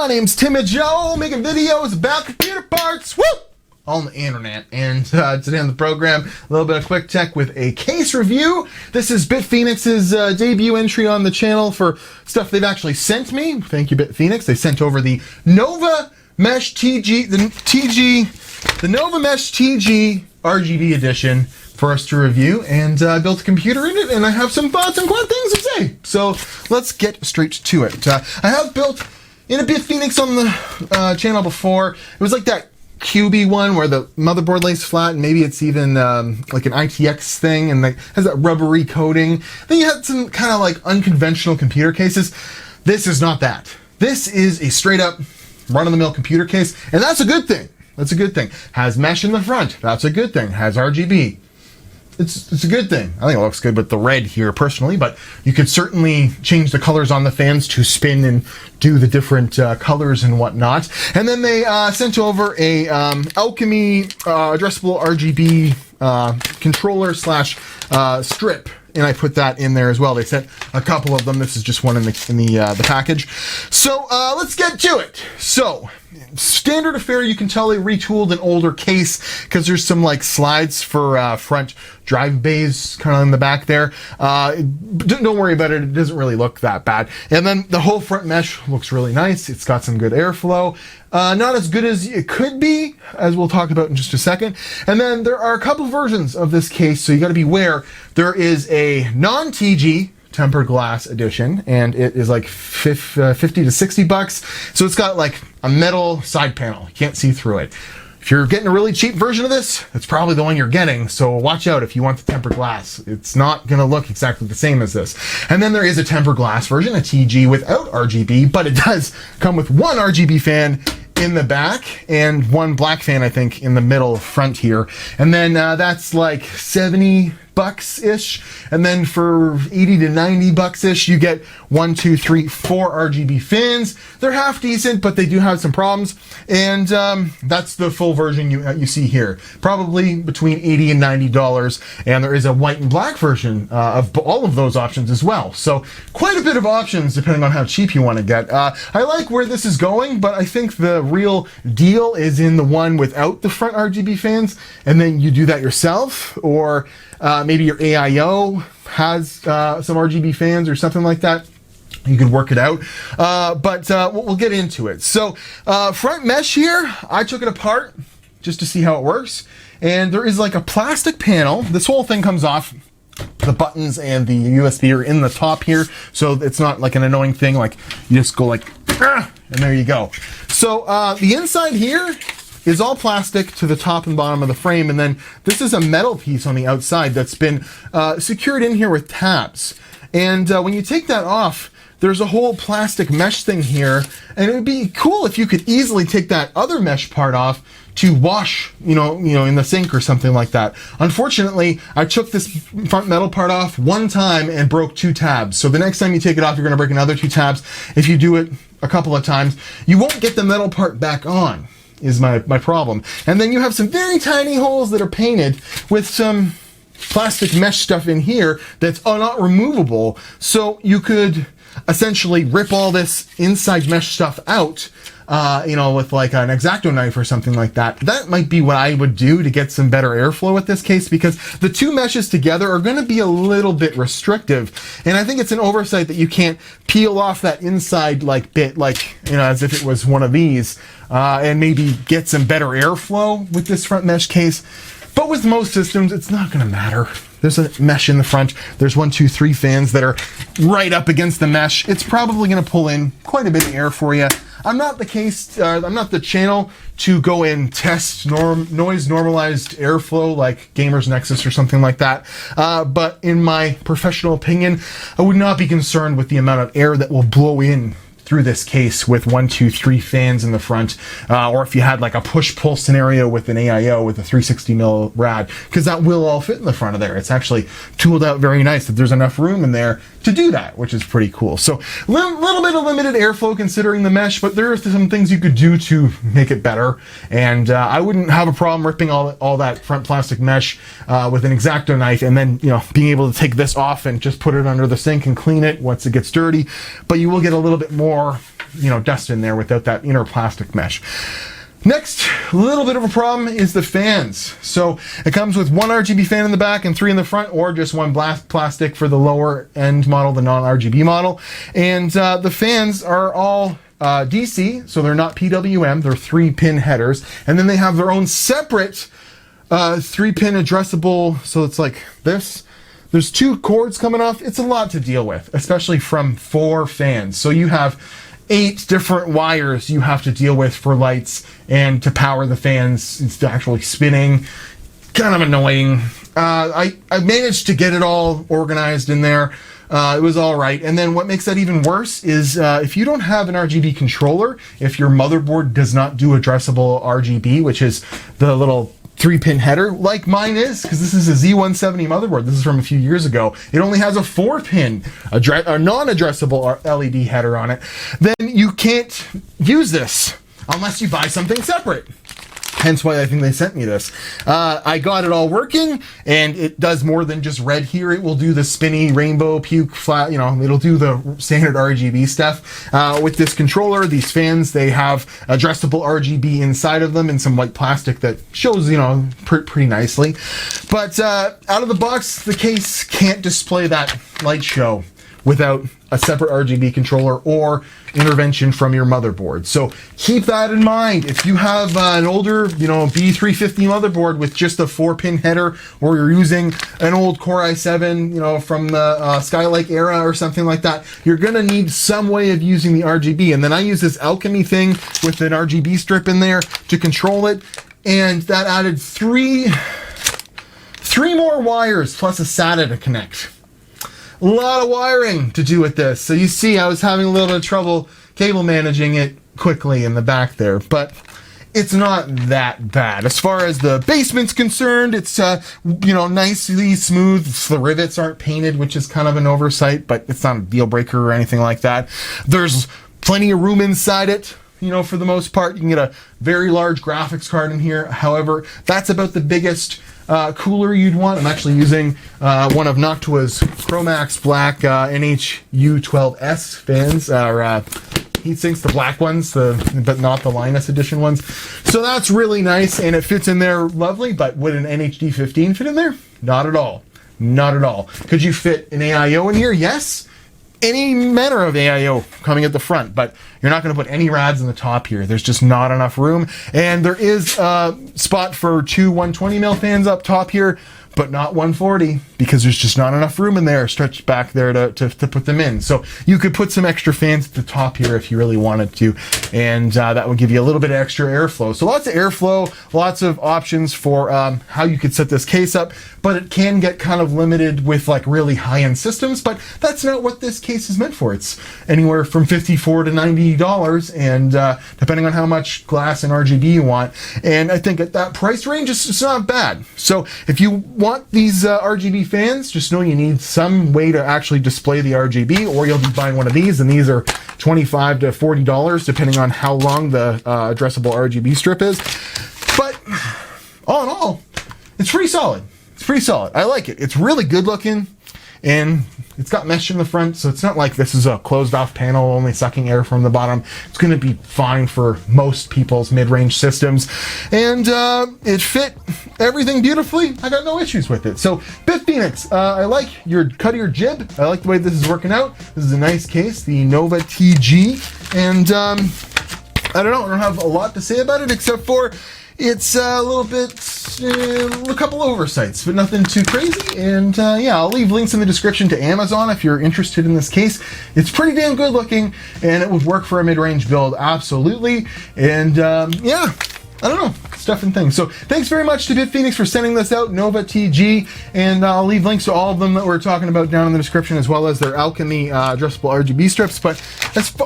My name's Timmy Joe, making videos about computer parts, woo! On the internet. And today on the program, a little bit of quick tech with a case review. This is BitFenix's debut entry on the channel for stuff they've actually sent me. Thank you, BitFenix. They sent over the Nova Mesh TG, the Nova Mesh TG RGB edition for us to review, and I built a computer in it, and I have some thoughts and quite things to say. So let's get straight to it. I have built in a BitFenix on the channel before. It was like that QB one where the motherboard lays flat, and maybe it's even like an ITX thing, and like has that rubbery coating. Then you had some kind of like unconventional computer cases. This is not that. This is a straight up run-of-the-mill computer case, and that's a good thing. That's a good thing. Has mesh in the front. That's a good thing. Has RGB. It's a good thing. I think it looks good with the red here personally, but you could certainly change the colors on the fans to spin and do the different colors and whatnot. And then they sent over a Alchemy addressable RGB controller slash strip, and I put that in there as well. They sent a couple of them. This is just one in the package. So let's get to it. So standard affair, you can tell they retooled an older case because there's some like slides for front drive bays kind of in the back there. Don't worry about it. It doesn't really look that bad. And then the whole front mesh looks really nice. It's got some good airflow. Not as good as it could be, as we'll talk about in just a second. And then there are a couple versions of this case, so you got to beware. There is a non-TG tempered glass edition, and it is like 50 to 60 bucks. So it's got like a metal side panel. You can't see through it. If you're getting a really cheap version of this, it's probably the one you're getting, so watch out if you want the tempered glass. It's not going to look exactly the same as this. And then there is a tempered glass version, a TG without RGB, but it does come with one RGB fan in the back and one black fan, I think, in the middle front here. And then that's like 70 bucks-ish. And then for 80 to 90 bucks-ish, you get 1, 2, 3, 4 RGB fins. They're half decent, but they do have some problems. And that's the full version you see here. Probably between $80 and $90. And there is a white and black version of all of those options as well. So quite a bit of options depending on how cheap you want to get. I like where this is going, but I think the real deal is in the one without the front RGB fans. And then you do that yourself, or maybe your AIO has some RGB fans or something like that. You can work it out, but we'll get into it. So front mesh here, I took it apart just to see how it works. And there is like a plastic panel. This whole thing comes off. The buttons and the USB are in the top here, so it's not like an annoying thing. Like you just go like, and there you go. So the inside here is all plastic to the top and bottom of the frame, and then this is a metal piece on the outside that's been secured in here with tabs. And when you take that off, there's a whole plastic mesh thing here, and it would be cool if you could easily take that other mesh part off to wash, you know, in the sink or something like that. Unfortunately, I took this front metal part off one time and broke 2 tabs. So the next time you take it off, you're going to break another 2 tabs. If you do it a couple of times, you won't get the metal part back on, is my problem. And then you have some very tiny holes that are painted with some plastic mesh stuff in here that's not removable. So you could essentially rip all this inside mesh stuff out, with like an X-Acto knife or something like that. That might be what I would do to get some better airflow with this case, because the 2 meshes together are going to be a little bit restrictive. And I think it's an oversight that you can't peel off that inside like bit, like, as if it was one of these, and maybe get some better airflow with this front mesh case. But with most systems, it's not going to matter. There's a mesh in the front. There's 1, 2, 3 fans that are right up against the mesh. It's probably going to pull in quite a bit of air for you. I'm not the channel to go and test noise normalized airflow like Gamers Nexus or something like that. But in my professional opinion, I would not be concerned with the amount of air that will blow in through this case with 1, 2, 3 fans in the front, or if you had like a push-pull scenario with an AIO with a 360mm rad, because that will all fit in the front of there. It's actually tooled out very nice that there's enough room in there to do that, which is pretty cool. So little bit of limited airflow considering the mesh, but there are some things you could do to make it better. And I wouldn't have a problem ripping all that front plastic mesh with an X-Acto knife, and then being able to take this off and just put it under the sink and clean it once it gets dirty. But you will get a little bit more dust in there without that inner plastic mesh. Next, a little bit of a problem is the fans. So it comes with one RGB fan in the back and 3 in the front, or just one plastic for the lower end model, the non-RGB model. And the fans are all DC, so they're not PWM, they're 3-pin headers. And then they have their own separate 3-pin addressable, so it's like this. There's 2 cords coming off. It's a lot to deal with, especially from 4 fans. So you have 8 different wires you have to deal with for lights and to power the fans. It's actually spinning. Kind of annoying. I managed to get it all organized in there. It was all right. And then what makes that even worse is if you don't have an RGB controller, if your motherboard does not do addressable RGB, which is the little 3-pin header, like mine is, because this is a Z170 motherboard. This is from a few years ago. It only has a 4-pin non-addressable LED header on it. Then you can't use this unless you buy something separate. Hence why I think they sent me this. I got it all working, and it does more than just red here. It will do the spinny rainbow puke flat, it'll do the standard RGB stuff. With this controller, these fans, they have addressable RGB inside of them and some white plastic that shows, pretty nicely. But out of the box, the case can't display that light show without a separate RGB controller or intervention from your motherboard. So keep that in mind. If you have an older, B350 motherboard with just a 4-pin header, or you're using an old Core i7, from the Skylake era or something like that, you're gonna need some way of using the RGB. And then I use this Alchemy thing with an RGB strip in there to control it, and that added three more wires plus a SATA to connect. A lot of wiring to do with this. So you see, I was having a little bit of trouble cable managing it quickly in the back there, but it's not that bad. As far as the basement's concerned, it's, nicely smooth. The rivets aren't painted, which is kind of an oversight, but it's not a deal breaker or anything like that. There's plenty of room inside it. For the most part, you can get a very large graphics card in here. However, that's about the biggest cooler you'd want. I'm actually using one of Noctua's Chromax Black NHU12S fans, or heatsinks, the black ones, but not the Linus edition ones. So that's really nice, and it fits in there lovely. But would an NHD 15 fit in there? Not at all. Not at all. Could you fit an AIO in here? Yes. Any manner of AIO coming at the front, but you're not going to put any rads in the top here. There's just not enough room. And there is a spot for 2 120mm fans up top here, but not 140, because there's just not enough room in there stretched back there to put them in. So you could put some extra fans at the top here if you really wanted to, and that would give you a little bit of extra airflow. So lots of airflow, lots of options for how you could set this case up, but it can get kind of limited with like really high-end systems, but that's not what this case is meant for. It's anywhere from $54 to $90, and depending on how much glass and RGB you want. And I think at that price range, it's not bad. So if you want these RGB fans, just know you need some way to actually display the RGB, or you'll be buying one of these, and these are $25 to $40 depending on how long the addressable RGB strip is. But all in all, it's pretty solid. It's pretty solid. I like it. It's really good looking, and it's got mesh in the front, so it's not like this is a closed off panel only sucking air from the bottom. It's going to be fine for most people's mid-range systems, and it fit everything beautifully. I got no issues with it. So BitFenix, I like your cut of your jib. I like the way this is working out. This is a nice case, the Nova TG, and I don't have a lot to say about it except for it's a little bit, a couple oversights, but nothing too crazy. And yeah, I'll leave links in the description to Amazon if you're interested in this case. It's pretty damn good looking, and it would work for a mid-range build, absolutely. And yeah, I don't know, stuff and things. So thanks very much to BitFenix for sending this out, Nova TG, and I'll leave links to all of them that we're talking about down in the description, as well as their Alchemy addressable RGB strips. But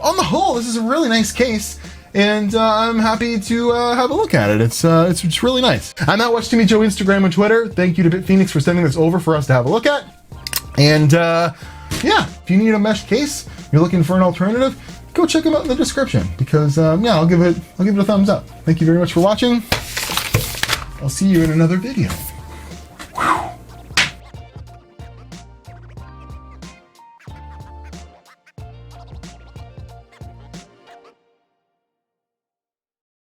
on the whole, this is a really nice case, and I'm happy to have a look at it. It's really nice. I'm at Watch Timmy Joe, Instagram and Twitter. Thank you to BitFenix for sending this over for us to have a look at. And yeah, if you need a mesh case, you're looking for an alternative, go check them out in the description, because yeah, I'll give it a thumbs up. Thank you very much for watching. I'll see you in another video.